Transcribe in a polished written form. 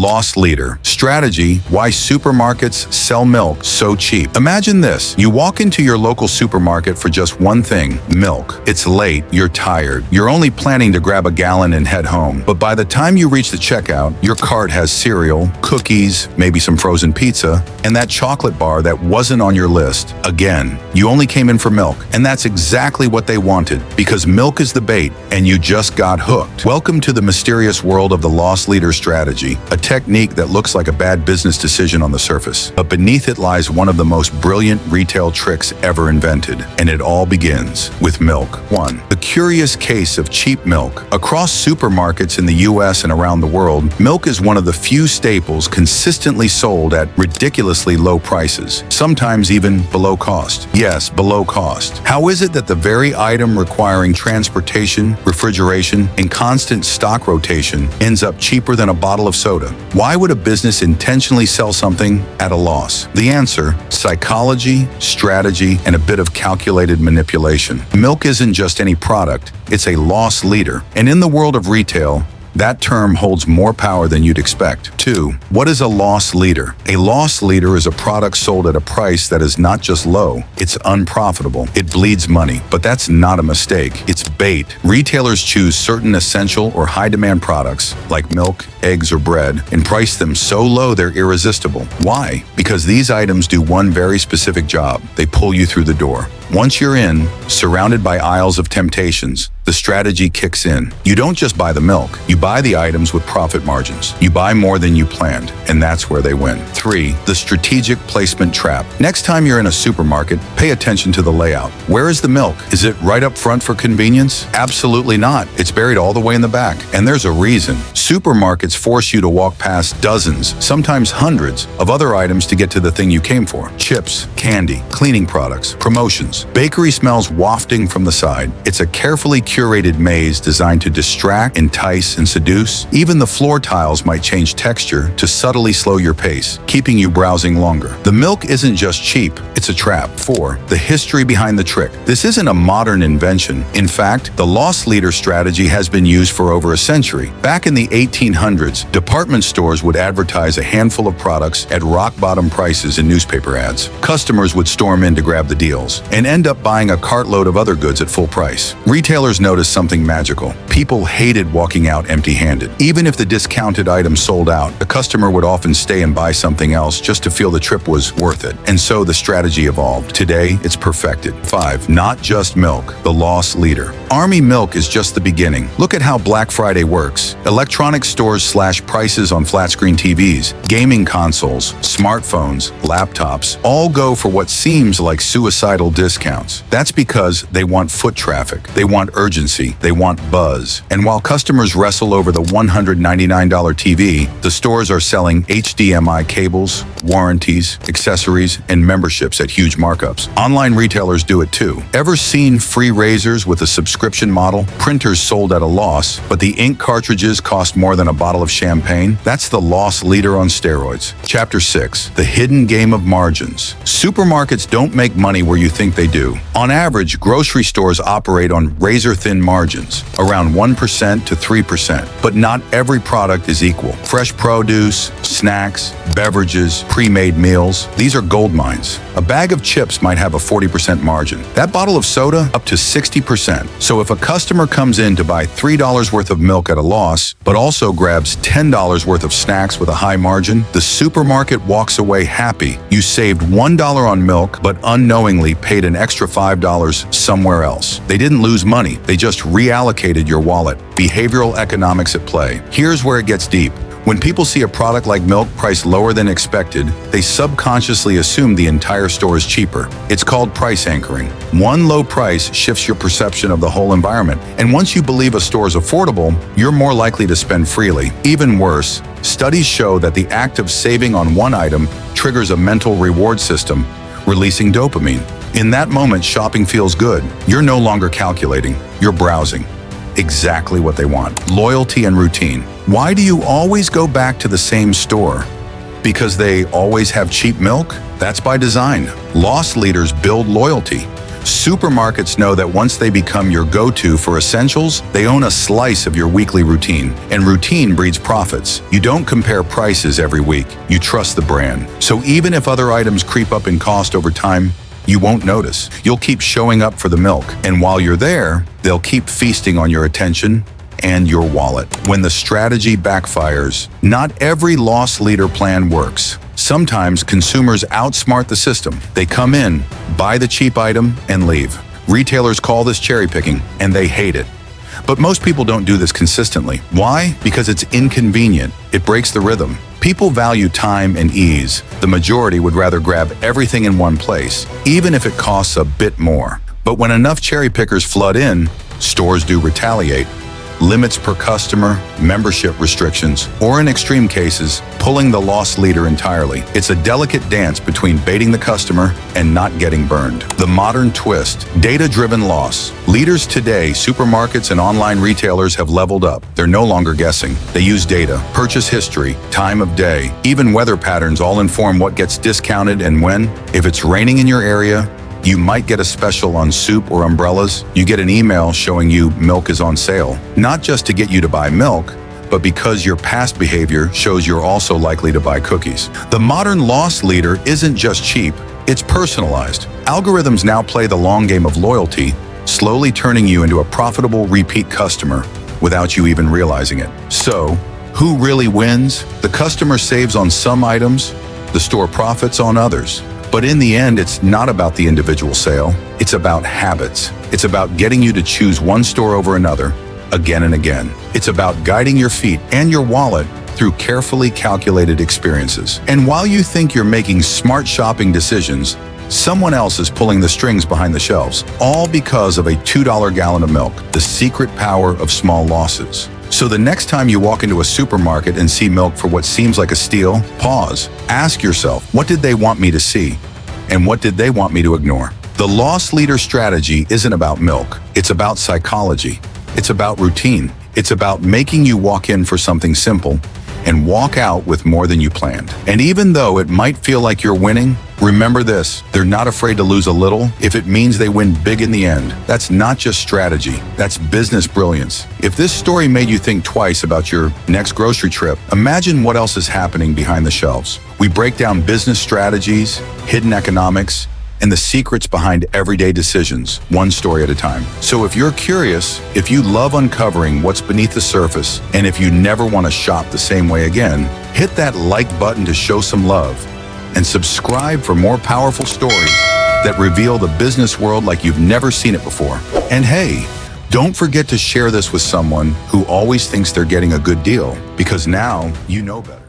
Loss leader. Strategy: why supermarkets sell milk so cheap. Imagine this. You walk into your local supermarket for just one thing: milk. It's late, you're tired, you're only planning to grab a gallon and head home. But by the time you reach the checkout, your cart has cereal, cookies, maybe some frozen pizza, and that chocolate bar that wasn't on your list. Again, you only came in for milk, and that's exactly what they wanted, because milk is the bait, and you just got hooked. Welcome to the mysterious world of the loss leader strategy, a technique that looks like a bad business decision on the surface. But beneath it lies one of the most brilliant retail tricks ever invented, and it all begins with milk. 1. The curious case of cheap milk. Across supermarkets in the US and around the world, milk is one of the few staples consistently sold at ridiculously low prices, sometimes even below cost. Yes, below cost. How is it that the very item requiring transportation, refrigeration, and constant stock rotation ends up cheaper than a bottle of soda? Why would a business intentionally sell something at a loss? The answer: psychology, strategy, and a bit of calculated manipulation. Milk isn't just any product, it's a loss leader. And in the world of retail, that term holds more power than you'd expect. 2. What is a loss leader? A loss leader is a product sold at a price that is not just low, it's unprofitable. It bleeds money, but that's not a mistake. It's bait. Retailers choose certain essential or high-demand products, like milk, eggs, or bread, and price them so low they're irresistible. Why? Because these items do one very specific job. They pull you through the door. Once you're in, surrounded by aisles of temptations, the strategy kicks in. You don't just buy the milk, you buy the items with profit margins. You buy more than you planned, and that's where they win. 3. The strategic placement trap. Next time you're in a supermarket, pay attention to the layout. Where is the milk? Is it right up front for convenience? Absolutely not. It's buried all the way in the back, and there's a reason. Supermarkets force you to walk past dozens, sometimes hundreds, of other items to get to the thing you came for. Chips, candy, cleaning products, promotions. Bakery smells wafting from the side. It's a carefully curated maze designed to distract, entice, and seduce. Even the floor tiles might change texture to subtly slow your pace, keeping you browsing longer. The milk isn't just cheap, it's a trap. 4. The history behind the trick. This isn't a modern invention. In fact, the loss leader strategy has been used for over a century. Back in the 1800s, department stores would advertise a handful of products at rock-bottom prices in newspaper ads. Customers would storm in to grab the deals and end up buying a cartload of other goods at full price. Retailers noticed something magical. People hated walking out empty-handed. Even if the discounted item sold out, the customer would often stay and buy something else just to feel the trip was worth it. And so the strategy evolved. Today, it's perfected. 5. Not just milk, the loss leader. Army milk is just the beginning. Look at how Black Friday works. Electronic stores slash prices on flat-screen TVs, gaming consoles, smartphones, laptops, all go for what seems like suicidal discounts. That's because they want foot traffic, they want urgency, they want buzz. And while customers wrestle over the $199 TV, the stores are selling HDMI cables, warranties, accessories, and memberships at huge markups. Online retailers do it too. Ever seen free razors with a subscription model? Printers sold at a loss, but the ink cartridges cost more than a bottle of champagne? That's the loss leader on steroids. Chapter 6. The hidden game of margins. Supermarkets don't make money where you think they do. On average, grocery stores operate on razor-thin margins, around 1% to 3%. But not every product is equal. Fresh produce, snacks, beverages, pre-made meals, these are gold mines. A bag of chips might have a 40% margin. That bottle of soda, up to 60%. So if a customer comes in to buy $3 worth of milk at a loss, but also grabs $10 worth of snacks with a high margin, the supermarket walks away happy. You saved $1 on milk, but unknowingly paid an extra $5 somewhere else. They didn't lose money, they just reallocated your wallet. Behavioral economics at play. Here's where it gets deep. When people see a product like milk priced lower than expected, they subconsciously assume the entire store is cheaper. It's called price anchoring. One low price shifts your perception of the whole environment, and once you believe a store is affordable, you're more likely to spend freely. Even worse, studies show that the act of saving on one item triggers a mental reward system, releasing dopamine. In that moment, shopping feels good. You're no longer calculating, you're browsing. Exactly what they want. Loyalty and routine. Why do you always go back to the same store? Because they always have cheap milk? That's by design. Loss leaders build loyalty. Supermarkets know that once they become your go-to for essentials, they own a slice of your weekly routine. And routine breeds profits. You don't compare prices every week. You trust the brand. So even if other items creep up in cost over time, you won't notice. You'll keep showing up for the milk. And while you're there, they'll keep feasting on your attention and your wallet. When the strategy backfires, not every loss leader plan works. Sometimes consumers outsmart the system. They come in, buy the cheap item, and leave. Retailers call this cherry picking, and they hate it. But most people don't do this consistently. Why? Because it's inconvenient. It breaks the rhythm. People value time and ease. The majority would rather grab everything in one place, even if it costs a bit more. But when enough cherry pickers flood in, stores do retaliate. Limits per customer, membership restrictions, or in extreme cases, pulling the loss leader entirely. It's a delicate dance between baiting the customer and not getting burned. The modern twist, data-driven loss. Leaders today, supermarkets and online retailers have leveled up. They're no longer guessing. They use data, purchase history, time of day, even weather patterns all inform what gets discounted and when. If it's raining in your area, you might get a special on soup or umbrellas. You get an email showing you milk is on sale. Not just to get you to buy milk, but because your past behavior shows you're also likely to buy cookies. The modern loss leader isn't just cheap, it's personalized. Algorithms now play the long game of loyalty, slowly turning you into a profitable repeat customer without you even realizing it. So, who really wins? The customer saves on some items, the store profits on others. But in the end, it's not about the individual sale. It's about habits. It's about getting you to choose one store over another, again and again. It's about guiding your feet and your wallet through carefully calculated experiences. And while you think you're making smart shopping decisions, someone else is pulling the strings behind the shelves, all because of a $2 gallon of milk, the secret power of small losses. So the next time you walk into a supermarket and see milk for what seems like a steal, pause. Ask yourself, what did they want me to see? And what did they want me to ignore? The loss leader strategy isn't about milk. It's about psychology. It's about routine. It's about making you walk in for something simple and walk out with more than you planned. And even though it might feel like you're winning, remember this, they're not afraid to lose a little if it means they win big in the end. That's not just strategy, that's business brilliance. If this story made you think twice about your next grocery trip, imagine what else is happening behind the shelves. We break down business strategies, hidden economics, and the secrets behind everyday decisions, one story at a time. So if you're curious, if you love uncovering what's beneath the surface, and if you never want to shop the same way again, hit that like button to show some love, and subscribe for more powerful stories that reveal the business world like you've never seen it before. And hey, don't forget to share this with someone who always thinks they're getting a good deal, because now you know better.